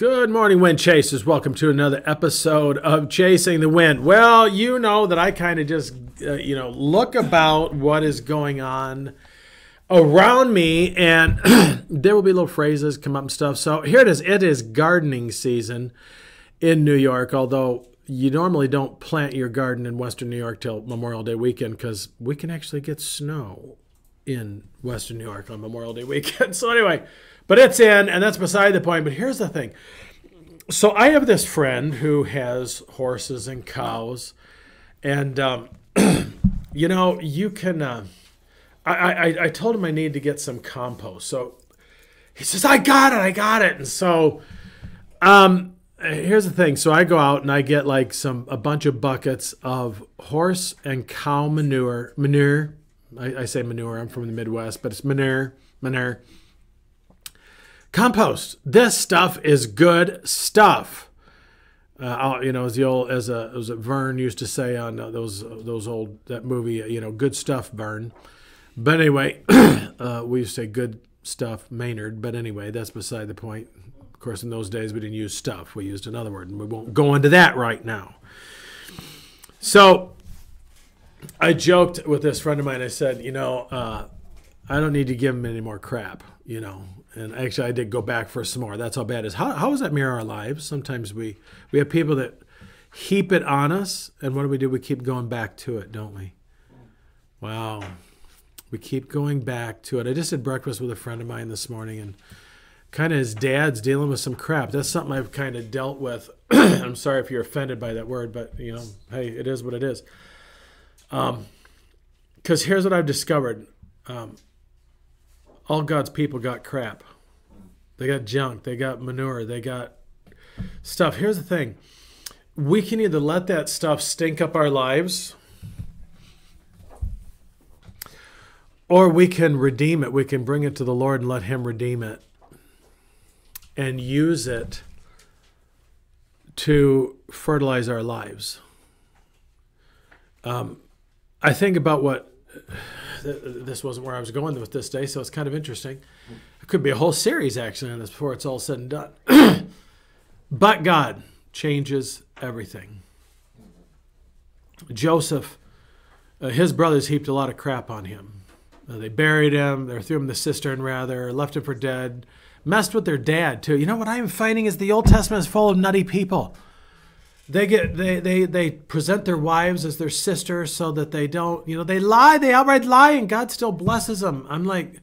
Good morning, wind chasers. Welcome to another episode of Chasing the Wind. Well, you know that I kind of just, look about what is going on around me, and there will be little phrases come up and stuff. So here it is. It is gardening season in New York, although you normally don't plant your garden in Western New York till Memorial Day weekend because we can actually get snow in Western New York on Memorial Day weekend. So anyway, but it's in, and that's beside the point. But here's the thing. So I have this friend who has horses and cows, and, you can, I told him I need to get some compost. So he says, I got it. And so here's the thing. So I go out and I get like a bunch of buckets of horse and cow manure. I say manure. I'm from the Midwest, but it's manure. Compost. This stuff is good stuff. As Vern used to say on those old that movie. Good stuff, Vern. But anyway, we used to say good stuff, Maynard. But anyway, that's beside the point. Of course, in those days we didn't use stuff. We used another word, and we won't go into that right now. So I joked with this friend of mine. I said, I don't need to give him any more crap, And actually, I did go back for some more. That's how bad it is. How does that mirror our lives? Sometimes we have people that heap it on us, and what do? We keep going back to it, don't we? Wow. We keep going back to it. I just had breakfast with a friend of mine this morning, and kind of his dad's dealing with some crap. That's something I've kind of dealt with. I'm sorry if you're offended by that word, but, hey, it is what it is. Because here's what I've discovered. All God's people got crap. They got junk. They got manure. They got stuff. Here's the thing. We can either let that stuff stink up our lives, or we can redeem it. We can bring it to the Lord and let Him redeem it and use it to fertilize our lives. I think about what... This wasn't where I was going with this day, so it's kind of interesting. It could be a whole series, actually, on this before it's all said and done. But God changes everything. Joseph, his brothers heaped a lot of crap on him. They buried him, they threw him in the cistern, rather, left him for dead, messed with their dad, too. You know what I'm finding is the Old Testament is full of nutty people. They present their wives as their sisters so that they don't, they lie, they outright lie, and God still blesses them. I'm like,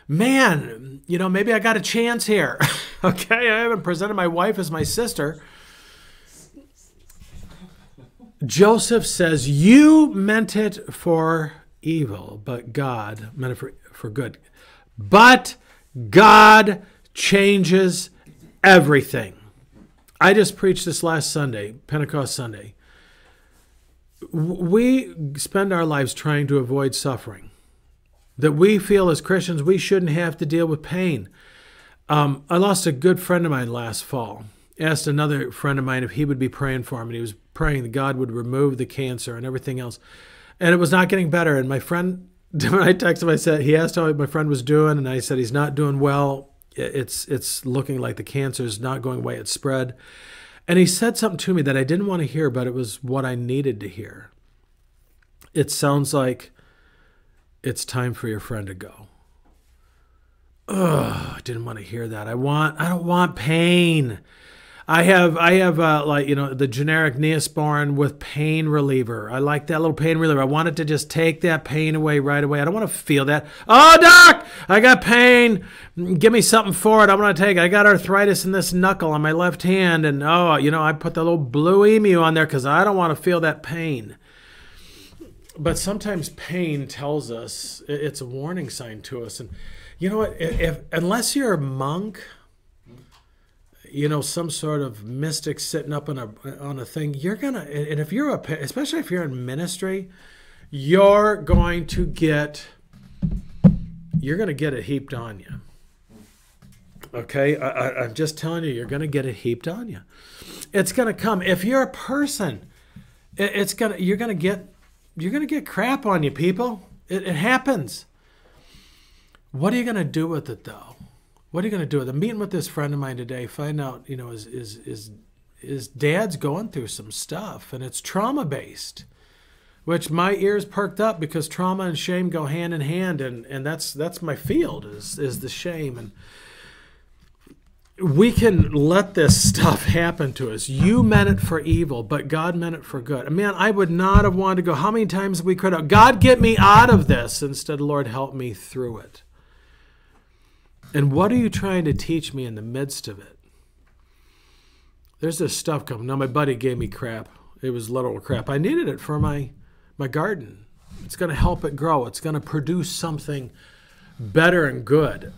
man, maybe I got a chance here. Okay, I haven't presented my wife as my sister. Joseph says, you meant it for evil, but God meant it for good. But God changes everything. I just preached this last Sunday, Pentecost Sunday. We spend our lives trying to avoid suffering. That we feel as Christians we shouldn't have to deal with pain. I lost a good friend of mine last fall. Asked another friend of mine if he would be praying for him, and he was praying that God would remove the cancer and everything else. And it was not getting better. And my friend, when I texted him, he asked how my friend was doing, and I said he's not doing well. It's looking like the cancer is not going away. It's spread. And he said something to me that I didn't want to hear, but it was what I needed to hear. It sounds like it's time for your friend to go. Ugh, I didn't want to hear that. I don't want pain. I have the generic Neosporin with pain reliever. I like that little pain reliever. I want it to just take that pain away right away. I don't want to feel that. Oh, doc, I got pain. Give me something for it. I want to take it. I got arthritis in this knuckle on my left hand. And, I put the little blue emu on there because I don't want to feel that pain. But sometimes pain tells us, it's a warning sign to us. And you know what? Unless you're a monk, some sort of mystic sitting up on a thing, you're gonna, and if you're especially if you're in ministry, you're gonna get it heaped on you. Okay, I'm just telling you, you're gonna get it heaped on you. It's gonna come. If you're a person, you're gonna get crap on you, people. It happens. What are you gonna do with it though? What are you going to do? I'm meeting with this friend of mine today. Find out, his dad's going through some stuff, and it's trauma based, which my ears perked up because trauma and shame go hand in hand, and that's my field is the shame. And we can let this stuff happen to us. You meant it for evil, but God meant it for good. Man, I would not have wanted to go. How many times have we cried out, God, get me out of this, instead, Lord, help me through it. And what are you trying to teach me in the midst of it? There's this stuff coming. Now, my buddy gave me crap. It was literal crap. I needed it for my garden. It's going to help it grow. It's going to produce something better and good.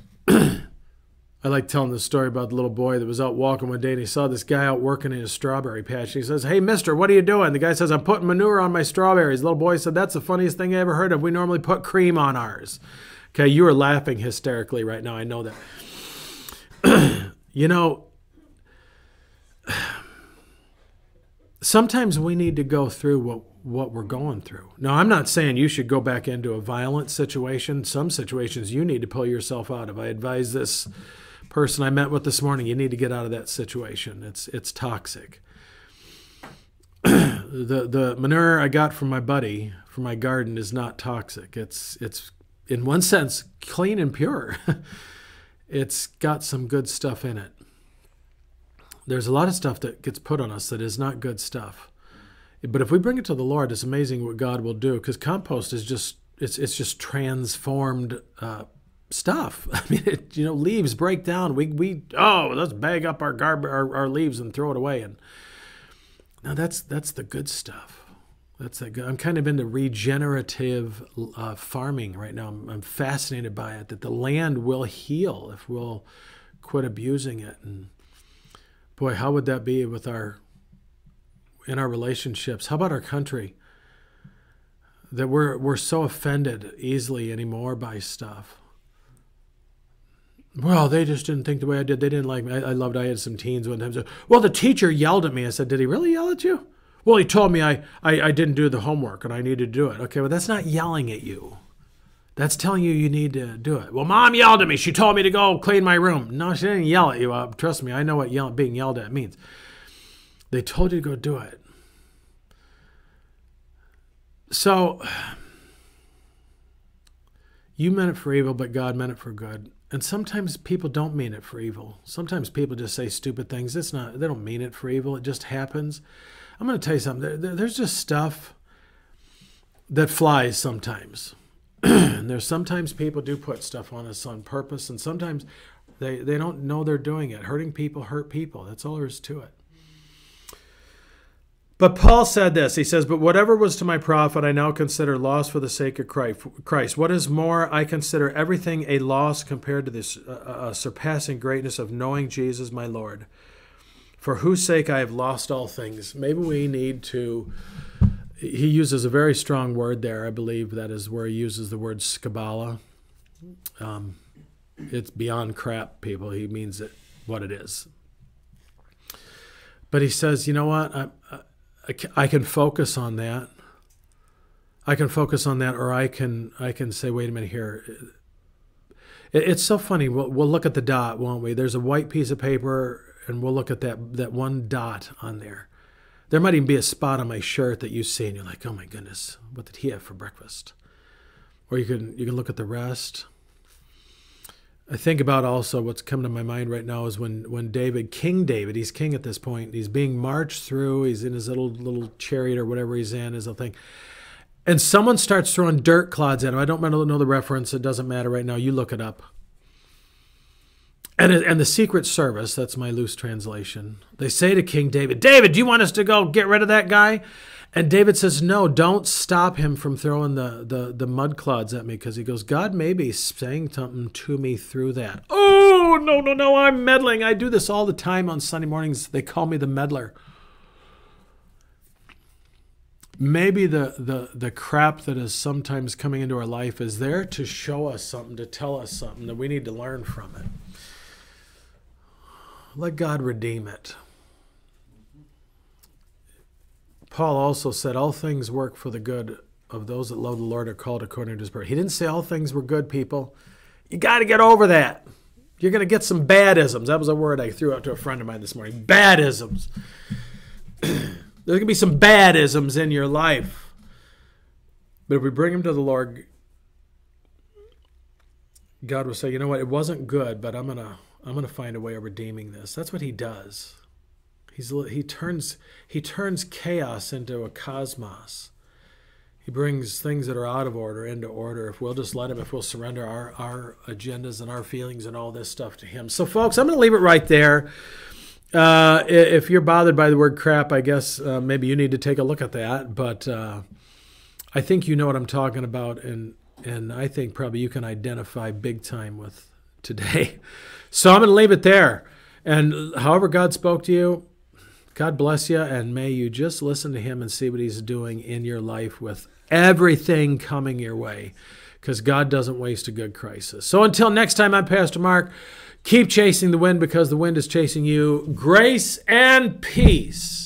I like telling the story about the little boy that was out walking one day, and he saw this guy out working in his strawberry patch. He says, "Hey, mister, what are you doing?" The guy says, "I'm putting manure on my strawberries." The little boy said, "That's the funniest thing I ever heard of. We normally put cream on ours." Okay, you are laughing hysterically right now. I know that. Sometimes we need to go through what we're going through. Now, I'm not saying you should go back into a violent situation. Some situations you need to pull yourself out of. I advise this person I met with this morning, you need to get out of that situation. It's toxic. The manure I got from my buddy for my garden is not toxic. It's in one sense clean and pure. It's got some good stuff in it. There's a lot of stuff that gets put on us that is not good stuff. But if we bring it to the Lord, it's amazing what God will do, because compost is it's just transformed stuff. I mean, leaves break down. Let's bag up our garbage, our leaves, and throw it away. And now that's the good stuff. That's that good. I'm kind of into regenerative farming right now. I'm fascinated by it. That the land will heal if we'll quit abusing it. And boy, how would that be in our relationships? How about our country? That we're so offended easily anymore by stuff. Well, they just didn't think the way I did. They didn't like me. I had some teens one time say, "Well, the teacher yelled at me." I said, "Did he really yell at you?" "Well, he told me I didn't do the homework and I needed to do it." Okay, well, that's not yelling at you. That's telling you need to do it. "Well, Mom yelled at me. She told me to go clean my room." No, she didn't yell at you. Trust me, I know what being yelled at means. They told you to go do it. So, you meant it for evil, but God meant it for good. And sometimes people don't mean it for evil. Sometimes people just say stupid things. They don't mean it for evil. It just happens. I'm going to tell you something. There's just stuff that flies sometimes. And there's sometimes people do put stuff on us on purpose, and sometimes they don't know they're doing it. Hurting people hurt people. That's all there is to it. But Paul said this. He says, "But whatever was to my profit, I now consider loss for the sake of Christ. What is more, I consider everything a loss compared to this surpassing greatness of knowing Jesus my Lord, for whose sake I have lost all things." Maybe we need to... He uses a very strong word there. I believe that is where he uses the word skabala. It's beyond crap, people. He means it what it is. But he says, you know what? I can focus on that. I can focus on that, or I can say, wait a minute here. It's so funny. We'll look at the dot, won't we? There's a white piece of paper, and we'll look at that one dot on there. There might even be a spot on my shirt that you see, and you're like, oh my goodness, what did he have for breakfast? Or you can look at the rest. I think about also what's coming to my mind right now is when King David, he's king at this point, he's being marched through, he's in his little chariot or whatever he's in, his little thing, and someone starts throwing dirt clods at him. I don't know the reference. It doesn't matter right now. You look it up. And the Secret Service, that's my loose translation, they say to King David, "David, do you want us to go get rid of that guy?" And David says, "No, don't stop him from throwing the mud clods at me," because he goes, God may be saying something to me through that. Oh, no, I'm meddling. I do this all the time on Sunday mornings. They call me the meddler. Maybe the crap that is sometimes coming into our life is there to show us something, to tell us something that we need to learn from it. Let God redeem it. Paul also said, all things work for the good of those that love the Lord are called according to his purpose. He didn't say all things were good, people. You got to get over that. You're going to get some bad-isms. That was a word I threw out to a friend of mine this morning. Bad-isms. There's going to be some bad-isms in your life. But if we bring them to the Lord, God will say, you know what, it wasn't good, but I'm gonna find a way of redeeming this. That's what he does. He turns chaos into a cosmos. He brings things that are out of order into order if we'll just let him, if we'll surrender our agendas and our feelings and all this stuff to him. So, folks, I'm going to leave it right there. If you're bothered by the word crap, I guess maybe you need to take a look at that. But I think you know what I'm talking about, and I think probably you can identify big time with today. So I'm going to leave it there. And however God spoke to you, God bless you, and may you just listen to him and see what he's doing in your life with everything coming your way, because God doesn't waste a good crisis. So until next time, I'm Pastor Mark. Keep chasing the wind because the wind is chasing you. Grace and peace.